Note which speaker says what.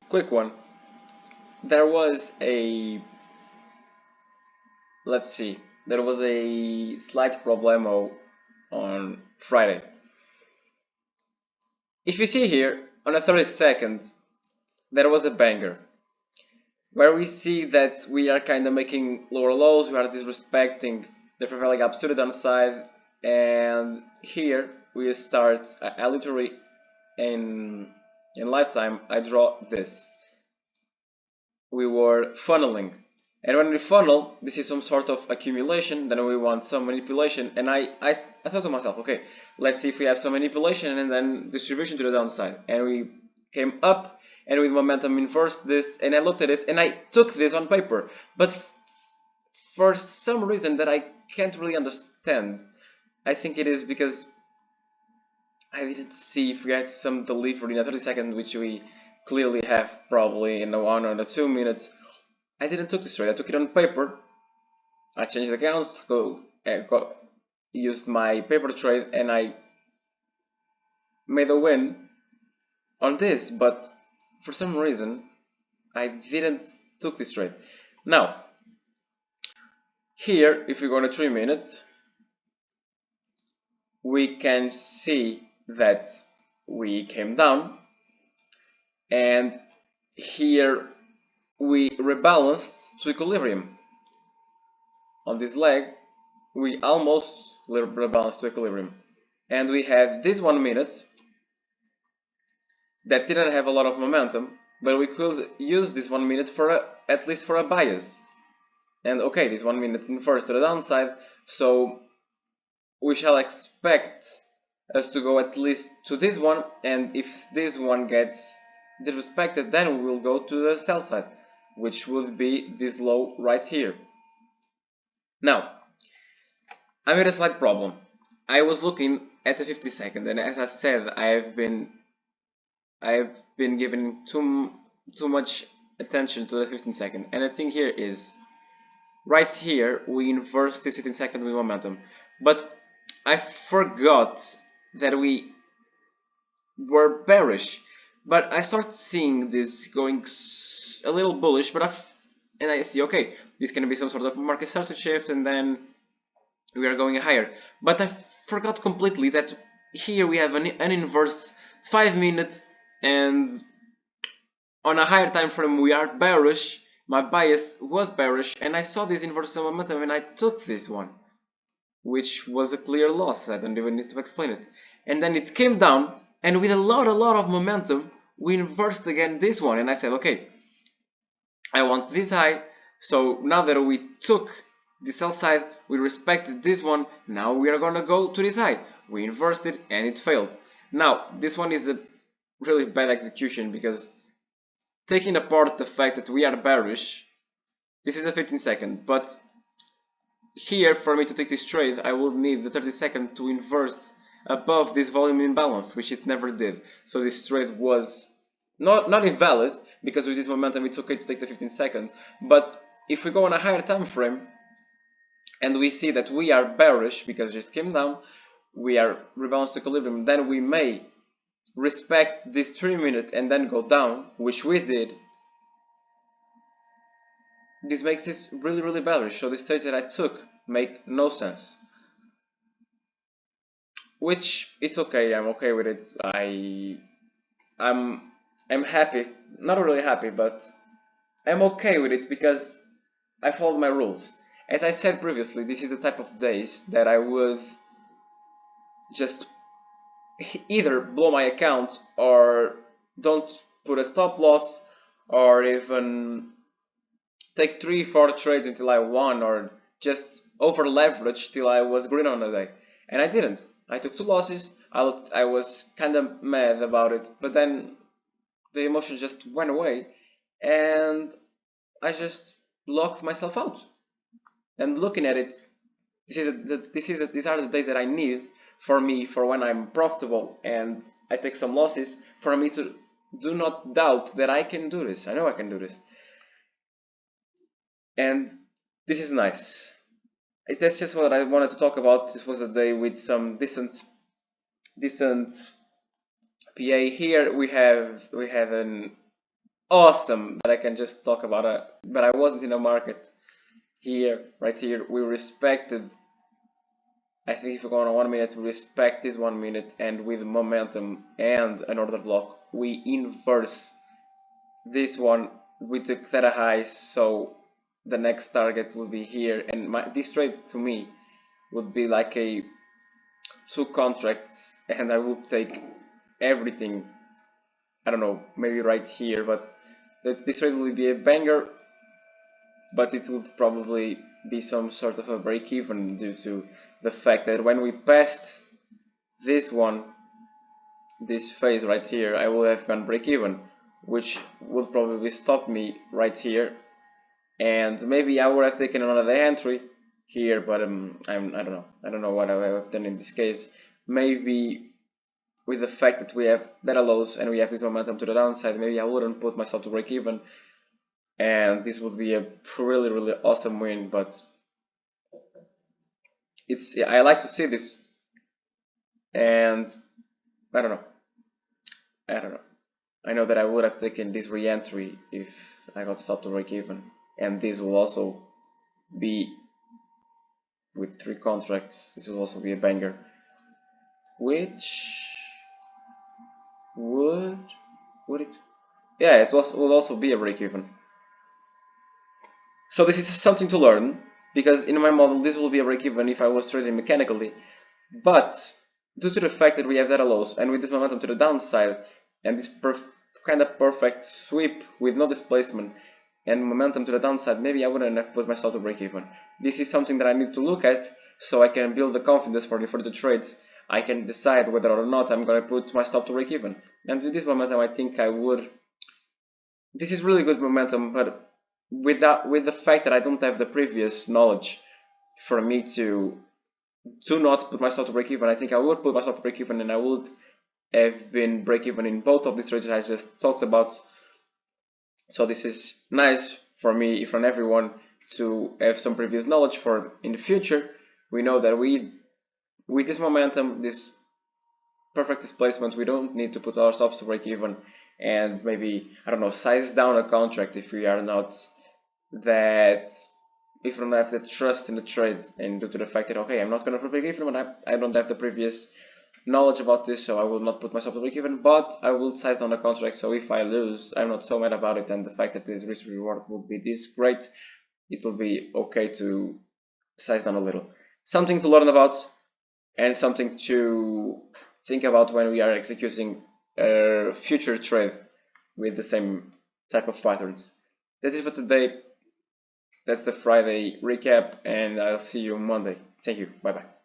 Speaker 1: quick one. There was a, let's see, there was a slight problemo on Friday. If you see here, on a 30 seconds, there was a banger, where we see that we are kind of making lower lows, we are disrespecting the prevailing gaps to the downside, and here we start, I literally, in lifetime, I draw this. We were funneling. And when we funnel, this is some sort of accumulation, then we want some manipulation, and I thought to myself, okay, let's see if we have some manipulation and then distribution to the downside. And we came up, and with momentum inversed this, and I looked at this, and I took this on paper. But for some reason that I can't really understand, I think it is because I didn't see if we had some delivery in a 30 seconds, which we clearly have probably in a 1 or a 2 minutes. I didn't took this trade, I took it on paper. I changed accounts, used my paper trade, and I made a win on this, but for some reason I didn't took this trade. Now, here, if we go to 3 minutes, we can see that we came down, and here we rebalanced to equilibrium. On this leg, we almost rebalanced to equilibrium. And we had this 1 minute that didn't have a lot of momentum, but we could use this 1 minute for at least for a bias. And okay, this 1 minute infers to the downside, so we shall expect us to go at least to this one, and if this one gets disrespected, then we will go to the sell side, which would be this low right here. Now, I made a slight problem. I was looking at the 50 second, and as I said, I've been giving too much attention to the 15 second, and the thing here is, right here we inverse this 15 second with momentum, but I forgot that we were bearish. But I start seeing this going a little bullish, but and I see, okay, this can be some sort of market start to shift, and then we are going higher. But I forgot completely that here we have an inverse 5 minutes, and on a higher time frame we are bearish. My bias was bearish, and I saw this inverse momentum, and I took this one, which was a clear loss. I don't even need to explain it. And then it came down, and with a lot of momentum, we inversed again this one, and I said, okay, I want this high. So now that we took the sell side, we respected this one, now we are gonna go to this high. We inversed it, and it failed. Now, this one is a really bad execution, because taking apart the fact that we are bearish, this is a 15 second, but here, for me to take this trade, I will need the 30 second to inverse above this volume imbalance, which it never did. So this trade was not invalid, because with this momentum it's okay to take the 15 second. But if we go on a higher time frame, and we see that we are bearish because it just came down, we are rebalanced to equilibrium, then we may respect this 3 minute and then go down, which we did. This makes this really bearish, so the trades that I took make no sense. Which, it's okay, I'm okay with it. I'm happy, not really happy, but I'm okay with it because I followed my rules. As I said previously, this is the type of days that I would just either blow my account, or don't put a stop loss, or even take 3-4 trades until I won, or just over leverage till I was green on the day. And I didn't. I took 2 losses. I was kind of mad about it, but then the emotion just went away, and I just locked myself out. And looking at it, these are the days that I need for me, for when I'm profitable and I take some losses, for me to do not doubt that I can do this. I know I can do this. And this is nice. That's just what I wanted to talk about. This was a day with some decent PA. Here we have an awesome that I can just talk about it, but I wasn't in a market. Here, right here, we respected, I think if we go on 1 minute, we respect this 1 minute, and with momentum and an order block, we inverse this one. We took theta high, so the next target will be here, and this trade to me would be like a 2 contracts, and I will take everything. I don't know, maybe right here, but this trade will be a banger, but it will probably be some sort of a break even due to the fact that when we passed this one, this phase right here, I will have gone break even, which would probably stop me right here, and maybe I would have taken another entry here, but I don't know what I would have done in this case. Maybe with the fact that we have data lows and we have this momentum to the downside, maybe I wouldn't put myself to break even, and this would be a really awesome win. But I like to see this, and I don't know. I don't know. I know that I would have taken this re-entry if I got stopped to break even, and this will also be with 3 contracts. This will also be a banger, which would it? Yeah, will also be a break even. So this is something to learn, because in my model this will be a break even if I was trading mechanically, but due to the fact that we have data lows and with this momentum to the downside and this kind of perfect sweep with no displacement and momentum to the downside, maybe I wouldn't have put myself to break even. This is something that I need to look at so I can build the confidence for the further trades. I can decide whether or not I'm going to put my stop to break even. And with this momentum, I think I would. This is really good momentum, but with the fact that I don't have the previous knowledge for me to not put myself to break even, I think I would put myself to break even, and I would have been break even in both of these trades I just talked about. So this is nice for me, from everyone, to have some previous knowledge for in the future. We know that with this momentum, this perfect displacement, we don't need to put our stops to break even, and maybe, I don't know, size down a contract if we are not that, if we don't have the trust in the trade, and due to the fact that, okay, I'm not going to break even, but I don't have the previous knowledge about this, so I will not put myself to break even, but I will size down the contract, so if I lose, I'm not so mad about it, and the fact that this risk reward will be this great, it will be okay to size down a little. Something to learn about, and something to think about when we are executing a future trade with the same type of patterns. That's it for today. That's the Friday recap, and I'll see you Monday. Thank you. Bye bye.